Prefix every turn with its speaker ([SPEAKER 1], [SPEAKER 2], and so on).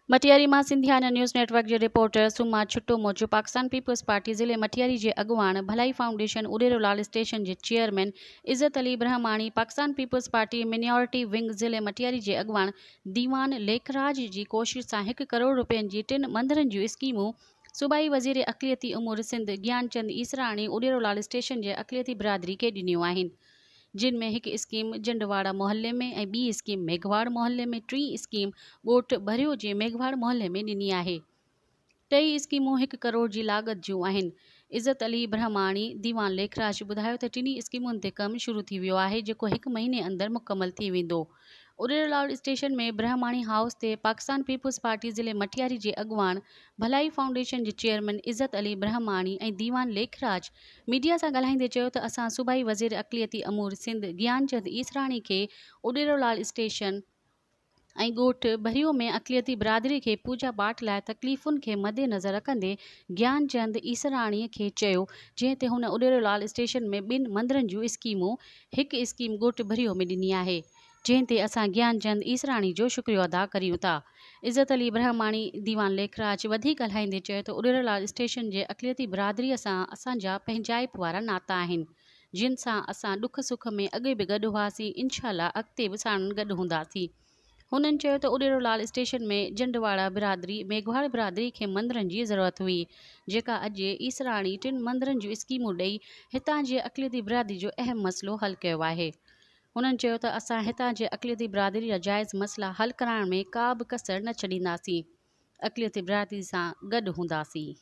[SPEAKER 1] मटियारी मां Sindhiana News Network के reporter Suma Chhutto मूजिब पाकिस्तान पीपल्स पार्टी ज़िले मटियारी के अगवान भलाई फाउंडेशन उडेरोलाल स्टेशन के chairman Izzat Ali Brahmani Pakistan Peoples Party minority wing ज़िले मटियारी के अगवान दीवान लेखराज की कोशिश से 1 करोड़ रुपयन की 3 मंदिरन की स्कीमूं सूबाई वज़ीर अक़लियती उमूर सिंध ज्ञानचंद ईसराणी उडेरोलाल स्टेशन के अक़लियती बिरादरी के ॾिनियूं आहिनि, जिन में एक स्कीम जंडवाड़ा मोहल्ले में ऐं ॿी स्कीम मेघवाड़ मोहल्ले में, टी स्कीम ॻोठ भरियो जे मेघवाड़ मोहल्ले में ॾिनी आहे। टई स्कीमूं 1 करोड़ की लागत जूं आहिनि। इज़्ज़त अली ब्रह्माणी दीवान लेखराज ॿुधायो त टिनी स्कीमुनि ते कमु शुरू थी वियो आहे, जेको 1 महीने अंदरि मुकमल थी वेंदो। उडेरोलाल स्टेशन में ब्रह्माणी हाउस ते पाकिस्तान पीपल्स पार्टी ज़िले मटियारी के अगवान भलाई फाउंडेशन के चेयरमैन इज़्ज़त अली ब्रह्माणी ऐं दीवान लेखराज मीडिया से ॻाल्हाईंदे चयो त असां सूबाई वज़ीर अक़लियती अमूर सिंध ज्ञानचंद ईसराणी के उडेरोलाल स्टेशन ऐं ॻोठ भरियो में अक़लियती बिरादरी के पूजा पाठ लाइ तकलीफ़ुनि के मद्देनज़र रखंदे ज्ञानचंद ईसराणीअ खे चयो, जंहिं ते हुन उडेरोलाल स्टेशन में 2 मंदिरनि जूं स्कीमूं 1 स्कीम ॻोठ भरियो में ॾिनी आहे, जंहिं ते असां ज्ञानचंद ईसराणी जो शुक्रियो अदा करियूं था। इज़्ज़त अली ब्रह्माणी दीवान लेखराज वधीक ॻाल्हाईंदे चयो त उडेरोलाल स्टेशन जे अक़लियती बिरादरीअ सां असांजा पंहिंजाइप वारा नाता आहिनि, जिन सां असां ॾुख सुख में अॻे बि गॾु हुआसीं, इंशाअल्लाह अॻिते बि साणनि गॾु हूंदासीं। हुननि चयो त उडेरोलाल स्टेशन में जंडवाड़ा बिरादरी मेघवाड़ बिरादरी खे मंदिरनि जी ज़रूरत हुई, जेका अॼु ईसराणी 3 मंदिरनि जूं स्कीमूं ॾेई हितां जे अक़लियती बिरादरी जो अहम मसइलो हल कयो आहे। हुननि चयो त असां हितां जे अक़लियती बिरादरी जा जाइज़ मसइला हल कराइण में का बि कसर न छॾींदासीं, अक़लियती बिरादरी सां गॾु हूंदासीं।